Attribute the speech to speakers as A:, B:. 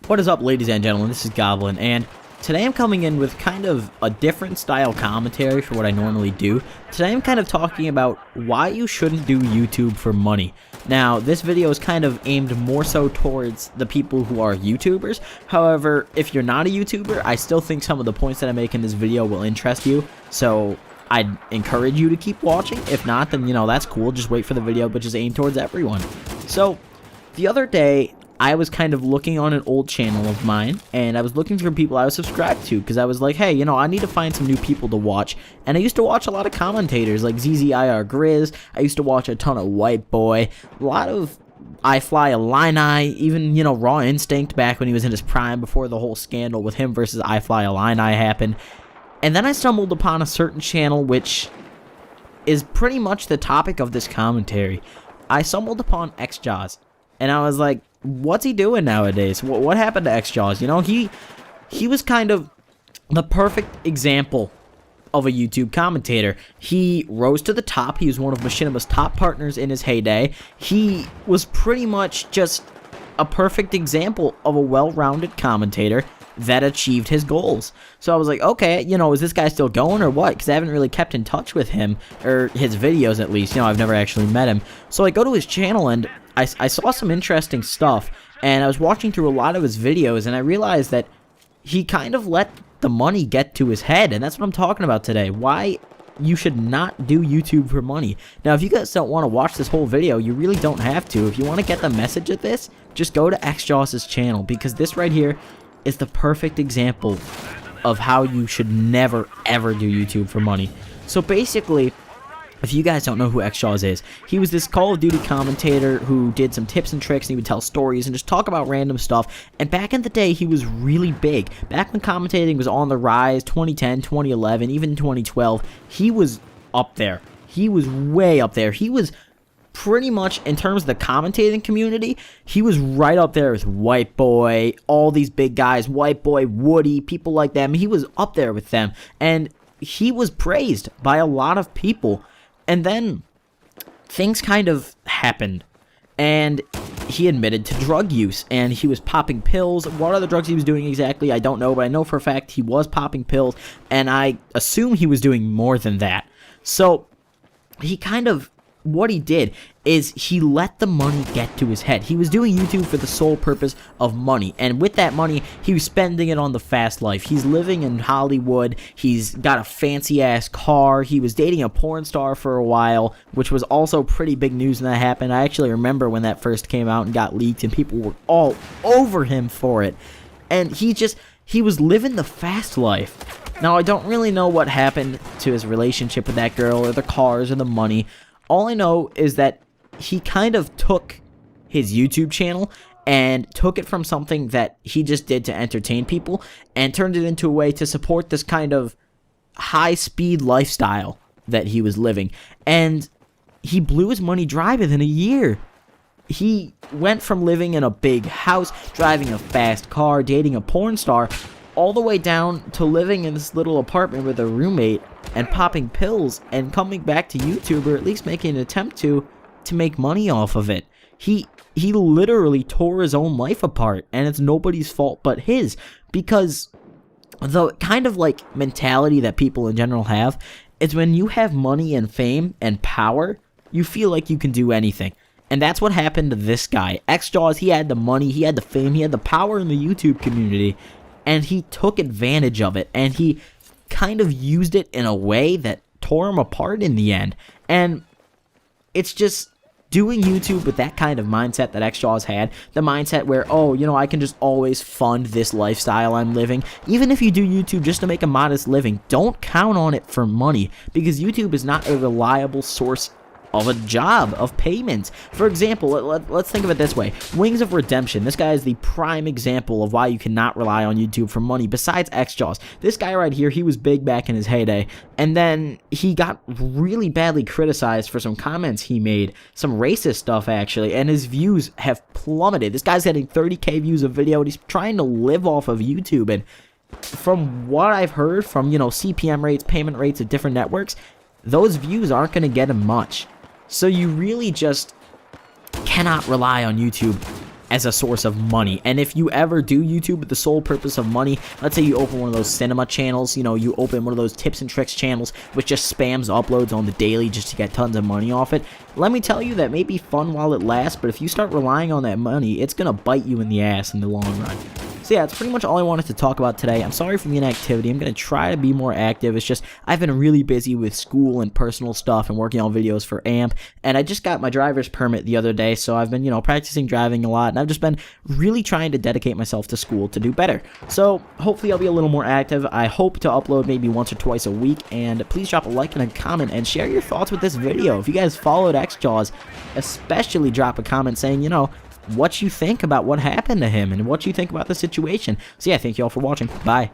A: What is up, ladies and gentlemen? This is Goblin, and today I'm coming in with kind of a different style commentary for what I normally do. Today I'm kind of talking about why you shouldn't do YouTube for money. Now, this video is kind of aimed more so towards the people who are YouTubers. However, if you're not a YouTuber, I still think some of the points that I make in this video will interest you. So I'd encourage you to keep watching. If not, then, that's cool. Just wait for the video, which is aimed towards everyone. So, the other day, I was kind of looking on an old channel of mine, and I was looking for people I was subscribed to, because I was like, hey, I need to find some new people to watch. And I used to watch a lot of commentators, like ZZIR Grizz. I used to watch a ton of White Boy, a lot of I Fly Illini, even, Raw Instinct back when he was in his prime, before the whole scandal with him versus I Fly Illini happened. And then I stumbled upon a certain channel, which is pretty much the topic of this commentary. I stumbled upon xJawz, and I was like, what's he doing nowadays? What happened to xJawz? He was kind of the perfect example of a YouTube commentator. He rose to the top. He was one of Machinima's top partners in his heyday. He was pretty much just a perfect example of a well-rounded commentator that achieved his goals. So I was like, okay, is this guy still going or what? Because I haven't really kept in touch with him, or his videos at least. I've never actually met him. So I go to his channel, and I saw some interesting stuff, and I was watching through a lot of his videos, and I realized that he kind of let the money get to his head, and that's what I'm talking about today. Why you should not do YouTube for money. Now, if you guys don't want to watch this whole video, you really don't have to. If you want to get the message of this, just go to xJawz's channel, because this right here is the perfect example of how you should never, ever do YouTube for money. So basically, if you guys don't know who xJawz is, he was this Call of Duty commentator who did some tips and tricks, and he would tell stories and just talk about random stuff. And back in the day, he was really big. Back when commentating was on the rise, 2010, 2011, even 2012, he was up there. He was way up there. He was pretty much, in terms of the commentating community, he was right up there with White Boy, all these big guys, White Boy, Woody, people like them. He was up there with them, and he was praised by a lot of people. And then things kind of happened, and he admitted to drug use, and he was popping pills. What other drugs he was doing exactly, I don't know, but I know for a fact he was popping pills, and I assume he was doing more than that. So he kind of, what he did is he let the money get to his head. He was doing YouTube for the sole purpose of money, and with that money, he was spending it on the fast life. He's living in Hollywood. He's got a fancy-ass car. He was dating a porn star for a while, which was also pretty big news when that happened. I actually remember when that first came out and got leaked, and people were all over him for it. And he was living the fast life. Now, I don't really know what happened to his relationship with that girl, or the cars, or the money. All I know is that he kind of took his YouTube channel and took it from something that he just did to entertain people and turned it into a way to support this kind of high-speed lifestyle that he was living. And he blew his money dry within a year. He went from living in a big house, driving a fast car, dating a porn star, all the way down to living in this little apartment with a roommate and popping pills and coming back to YouTube, or at least making an attempt to make money off of it. He literally tore his own life apart, and it's nobody's fault but his, because the kind of like mentality that people in general have is when you have money and fame and power, you feel like you can do anything. And that's what happened to this guy. xJawz, he had the money, he had the fame, he had the power in the YouTube community, and he took advantage of it, and he kind of used it in a way that tore him apart in the end. And it's just doing YouTube with that kind of mindset that xJawz had, the mindset where, I can just always fund this lifestyle I'm living. Even if you do YouTube just to make a modest living, don't count on it for money, because YouTube is not a reliable source of a job, of payments. For example, let's think of it this way. Wings of Redemption. This guy is the prime example of why you cannot rely on YouTube for money, besides xJawz. This guy right here, he was big back in his heyday, and then he got really badly criticized for some comments he made, some racist stuff actually, and his views have plummeted. This guy's getting 30K views a video, and he's trying to live off of YouTube, and from what I've heard from, CPM rates, payment rates of different networks, those views aren't going to get him much. So you really just cannot rely on YouTube as a source of money. And if you ever do YouTube with the sole purpose of money, let's say you open one of those cinema channels, you know, you open one of those tips and tricks channels which just spams uploads on the daily just to get tons of money off it, let me tell you, that may be fun while it lasts, but if you start relying on that money, it's gonna bite you in the ass in the long run. So yeah, that's pretty much all I wanted to talk about today. I'm sorry for the inactivity. I'm going to try to be more active. It's just I've been really busy with school and personal stuff and working on videos for AMP, and I just got my driver's permit the other day, so I've been, you know, practicing driving a lot, and I've just been really trying to dedicate myself to school to do better. So hopefully I'll be a little more active. I hope to upload maybe once or twice a week, and please drop a like and a comment and share your thoughts with this video. If you guys followed xJawz, especially drop a comment saying, you know, what you think about what happened to him and what you think about the situation. So yeah, thank you all for watching. Bye.